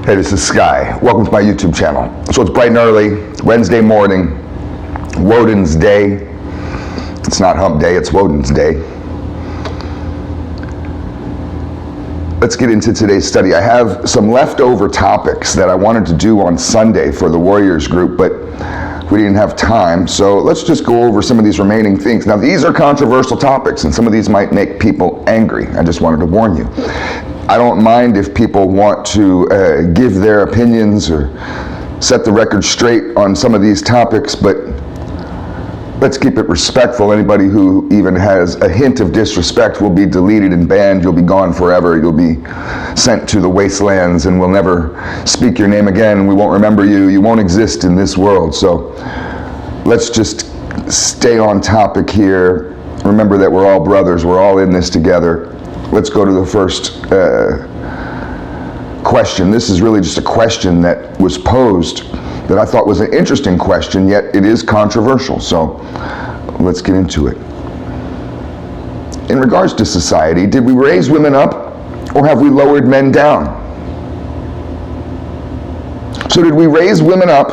Hey, this is Sky. Welcome to my YouTube channel. So it's bright and early, Wednesday morning, Woden's Day. It's not Hump Day, it's Woden's Day. Let's get into today's study. I have some leftover topics that I wanted to do on Sunday for the Warriors group, but we didn't have time, so let's just go over some of these remaining things. Now, these are controversial topics, and some of these might make people angry. I just wanted to warn you. I don't mind if people want to give their opinions or set the record straight on some of these topics, but let's keep it respectful. Anybody who even has a hint of disrespect will be deleted and banned. You'll be gone forever. You'll be sent to the wastelands and we'll never speak your name again. We won't remember you. You won't exist in this world. So let's just stay on topic here. Remember that we're all brothers. We're all in this together. Let's go to the first question. This is really just a question that was posed that I thought was an interesting question, yet it is controversial. So let's get into it. In regards to society, did we raise women up or have we lowered men down? So did we raise women up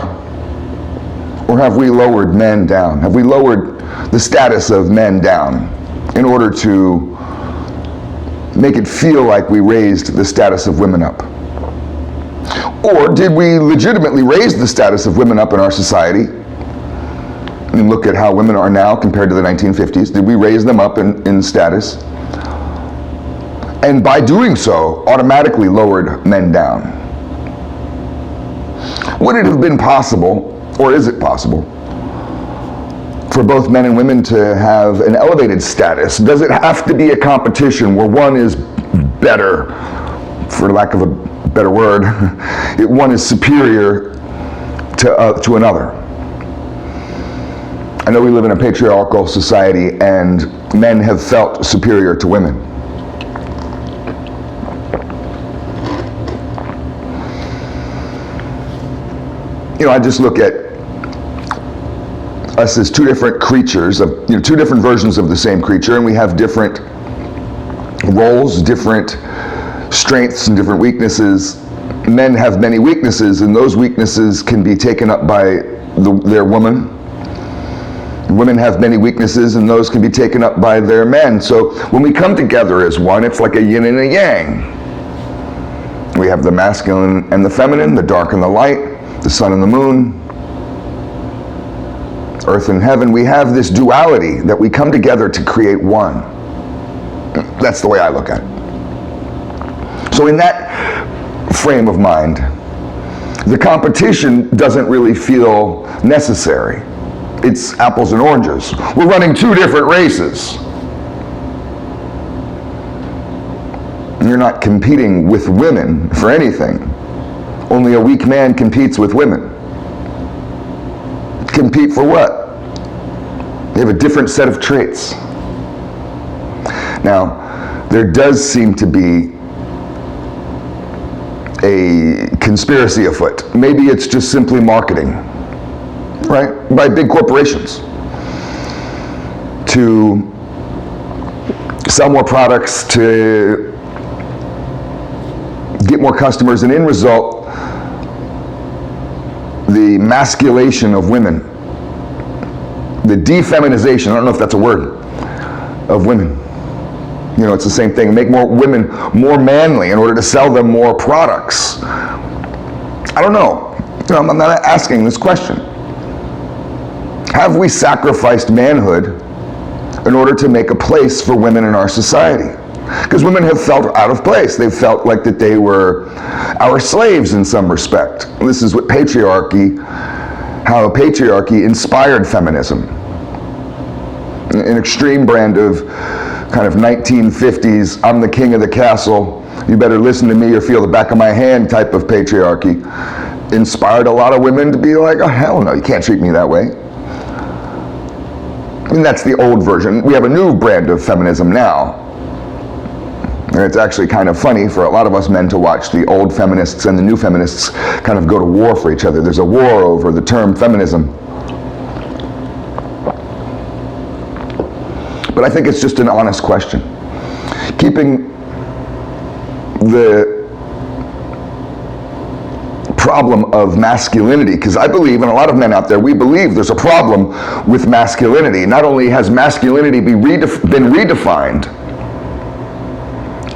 or have we lowered men down? Have we lowered the status of men down in order to make it feel like we raised the status of women up? Or did we legitimately raise the status of women up in our society? And look at how women are now compared to the 1950s. Did we raise them up in status? And by doing so, automatically lowered men down? Would it have been possible, or is it possible, for both men and women to have an elevated status? Does it have to be a competition where one is better, for lack of a better word, one is superior to another? I know we live in a patriarchal society and men have felt superior to women. You know, I just look at us as two different creatures, of two different versions of the same creature, and we have different roles, different strengths and different weaknesses. Men have many weaknesses, and those weaknesses can be taken up by their woman. Women have many weaknesses, and those can be taken up by their men. So when we come together as one, it's like a yin and a yang. We have the masculine and the feminine, the dark and the light, the sun and the moon, earth and heaven. We have this duality that we come together to create one. That's the way I look at it. So in that frame of mind, the competition doesn't really feel necessary. It's apples and oranges. We're running two different races. You're not competing with women for anything. Only a weak man competes with women. Compete for what? They have a different set of traits. Now, there does seem to be a conspiracy afoot. Maybe it's just simply marketing, right? By big corporations to sell more products, to get more customers, and in result, the masculation of women, the defeminization, I don't know if that's a word, of women. You know, it's the same thing. Make more women more manly in order to sell them more products. I don't know. You know, I'm not asking this question. Have we sacrificed manhood in order to make a place for women in our society? Because women have felt out of place. They've felt like that they were our slaves in some respect. And this is what how patriarchy inspired feminism. An extreme brand of kind of 1950s, I'm the king of the castle, you better listen to me or feel the back of my hand type of patriarchy inspired a lot of women to be like, oh hell no, you can't treat me that way. And that's the old version. We have a new brand of feminism now. And it's actually kind of funny for a lot of us men to watch the old feminists and the new feminists kind of go to war for each other. There's a war over the term feminism. But I think it's just an honest question. Keeping the problem of masculinity, because I believe, and a lot of men out there, we believe there's a problem with masculinity. Not only has masculinity been redefined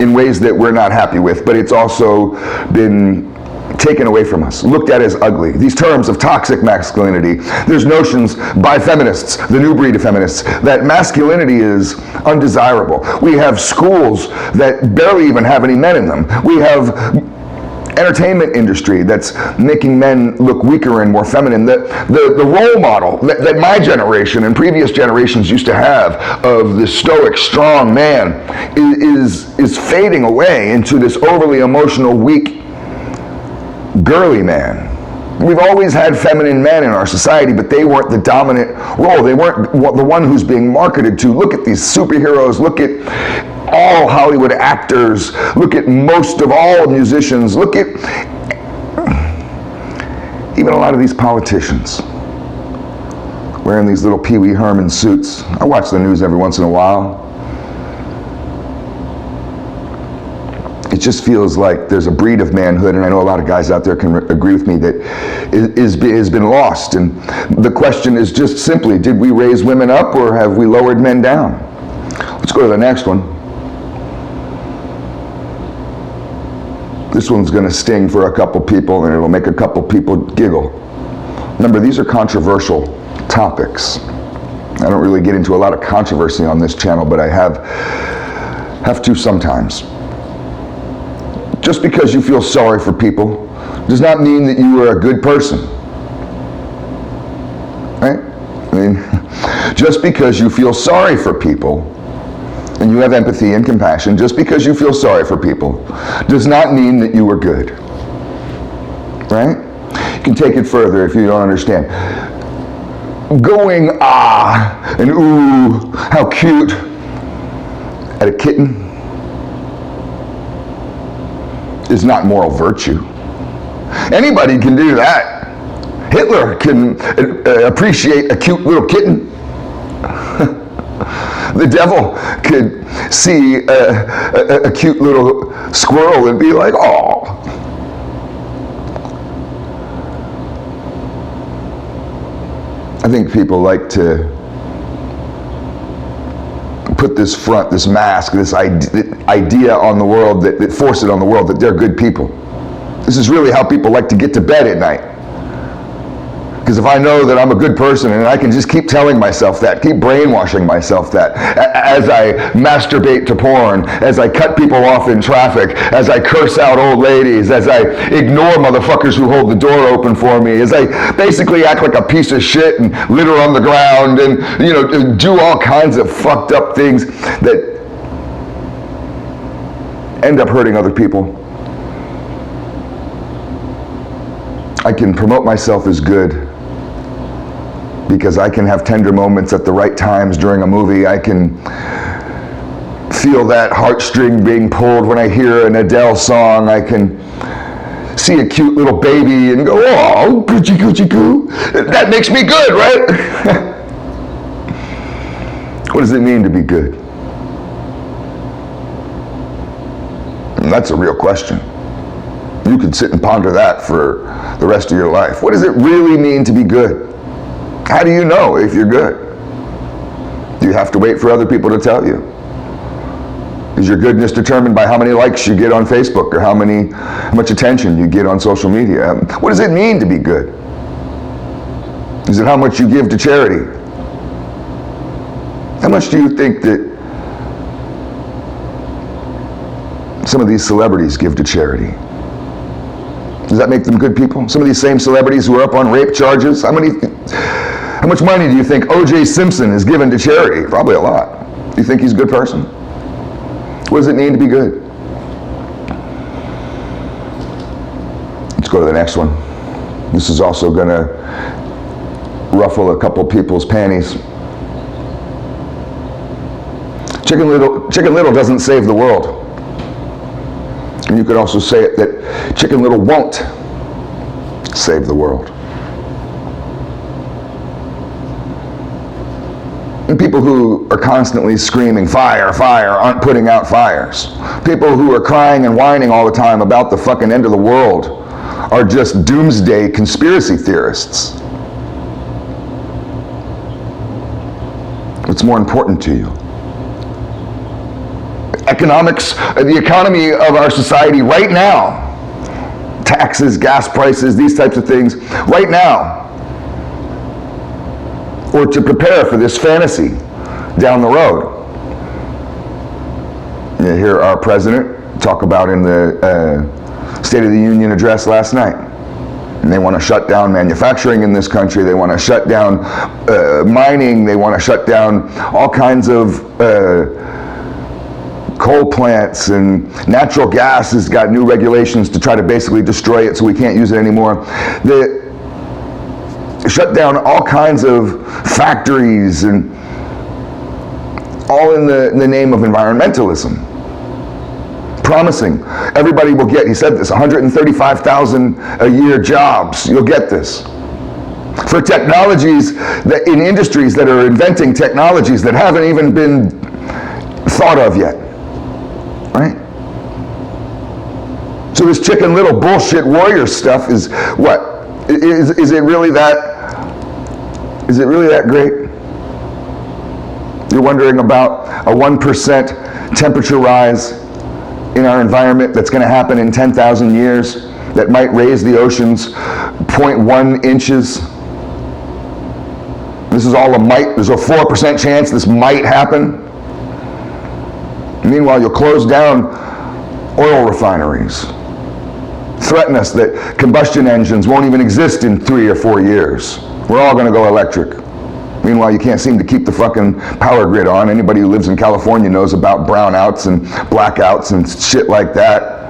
in ways that we're not happy with, but it's also been taken away from us, looked at as ugly. These terms of toxic masculinity, there's notions by feminists, the new breed of feminists, that masculinity is undesirable. We have schools that barely even have any men in them. We have entertainment industry that's making men look weaker and more feminine. The role model that my generation and previous generations used to have of the stoic, strong man is fading away into this overly emotional, weak, girly man. We've always had feminine men in our society, but they weren't the dominant role. They weren't the one who's being marketed to. Look at these superheroes. Look at all Hollywood actors. Look at most of all musicians. Look at even a lot of these politicians wearing these little Pee Wee Herman suits. I watch the news every once in a while. It just feels like there's a breed of manhood, and I know a lot of guys out there can agree with me, that has been lost. And the question is just simply, did we raise women up or have we lowered men down? Let's go to the next one. This one's going to sting for a couple people, and it'll make a couple people giggle. Remember, these are controversial topics. I don't really get into a lot of controversy on this channel, but I have to sometimes. Just because you feel sorry for people does not mean that you are a good person. Right? I mean, just because you feel sorry for people and you have empathy and compassion, just because you feel sorry for people does not mean that you are good. Right? You can take it further if you don't understand. Going ah and ooh, how cute at a kitten is not moral virtue. Anybody can do that. Hitler can appreciate a cute little kitten. The devil could see a cute little squirrel and be like, oh. I think people like to put this front, this mask, this idea on the world, that force it on the world that they're good people. This is really how people like to get to bed at night. Because if I know that I'm a good person and I can just keep telling myself that, keep brainwashing myself that, as I masturbate to porn, as I cut people off in traffic, as I curse out old ladies, as I ignore motherfuckers who hold the door open for me, as I basically act like a piece of shit and litter on the ground and, you know, do all kinds of fucked up things that end up hurting other people. I can promote myself as good because I can have tender moments at the right times during a movie. I can feel that heartstring being pulled when I hear an Adele song. I can see a cute little baby and go, oh, coochie coochie coo. That makes me good, right? What does it mean to be good? And that's a real question. You could sit and ponder that for the rest of your life. What does it really mean to be good? How do you know if you're good? Do you have to wait for other people to tell you? Is your goodness determined by how many likes you get on Facebook or how much attention you get on social media? What does it mean to be good? Is it how much you give to charity? How much do you think that some of these celebrities give to charity? Does that make them good people? Some of these same celebrities who are up on rape charges, how much money do you think O.J. Simpson has given to charity? Probably a lot. Do you think he's a good person? What does it mean to be good? Let's go to the next one. This is also going to ruffle a couple people's panties. Chicken Little doesn't save the world. And you could also say it that Chicken Little won't save the world. And people who are constantly screaming, fire, fire, aren't putting out fires. People who are crying and whining all the time about the fucking end of the world are just doomsday conspiracy theorists? What's more important to you? Economics, the economy of our society right now, taxes, gas prices, these types of things, right now, or to prepare for this fantasy down the road. You hear our president talk about in the State of the Union address last night. And they want to shut down manufacturing in this country. They want to shut down mining. They want to shut down all kinds of coal plants, and natural gas has got new regulations to try to basically destroy it so we can't use it anymore. They shut down all kinds of factories, and all in the name of environmentalism. Promising everybody will get, he said this, 135,000 a year jobs. You'll get this. For technologies that in industries that are inventing technologies that haven't even been thought of yet. Right? So this Chicken Little bullshit warrior stuff is what? Is it really that? Is it really that great? You're wondering about a 1% temperature rise in our environment that's going to happen in 10,000 years that might raise the oceans 0.1 inches. This is all a might. There's a 4% chance this might happen. Meanwhile, you'll close down oil refineries, threaten us that combustion engines won't even exist in 3 or 4 years. We're all going to go electric. Meanwhile, you can't seem to keep the fucking power grid on. Anybody who lives in California knows about brownouts and blackouts and shit like that.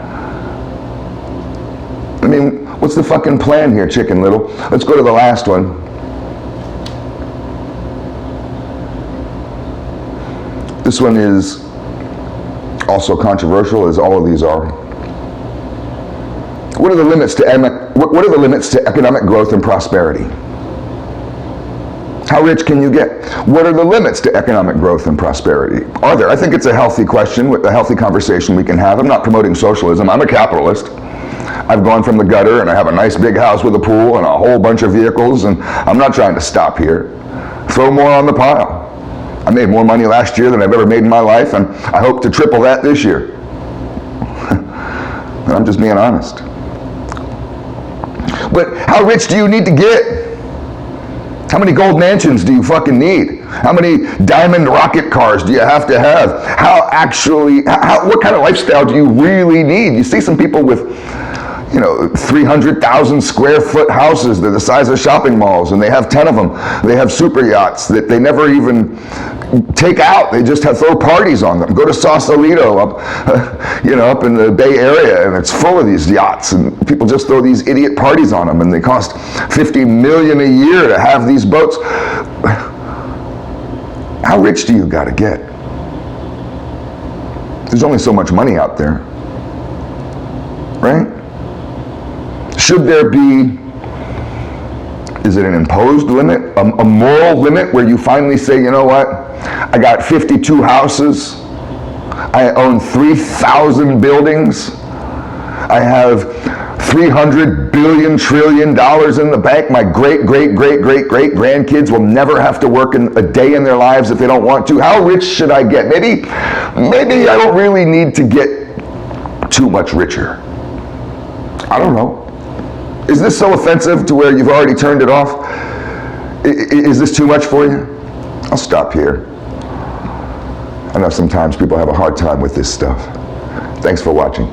I mean, what's the fucking plan here, Chicken Little? Let's go to the last one. This one is also controversial, as all of these are. What are the limits to economic growth and prosperity? How rich can you get? What are the limits to economic growth and prosperity? Are there? I think it's a healthy question, a healthy conversation we can have. I'm not promoting socialism. I'm a capitalist. I've gone from the gutter, and I have a nice big house with a pool and a whole bunch of vehicles, and I'm not trying to stop here. Throw more on the pile. I made more money last year than I've ever made in my life, and I hope to triple that this year. And I'm just being honest. But how rich do you need to get? How many gold mansions do you fucking need? How many diamond rocket cars do you have to have? What kind of lifestyle do you really need? You see some people with, 300,000 square foot houses. They're the size of shopping malls, and they have 10 of them. They have super yachts that they never even take out. They just throw parties on them. Go to Sausalito up in the Bay Area, and it's full of these yachts, and people just throw these idiot parties on them, and they cost $50 million a year to have these boats. How rich do you got to get? There's only so much money out there, right? Should there be, is it an imposed limit, a moral limit where you finally say, you know what, I got 52 houses, I own 3,000 buildings, I have $300 billion trillion in the bank, my great grandkids will never have to work a day in their lives if they don't want to. How rich should I get? Maybe I don't really need to get too much richer. I don't know. Is this so offensive to where you've already turned it off? Is this too much for you? I'll stop here. I know sometimes people have a hard time with this stuff. Thanks for watching.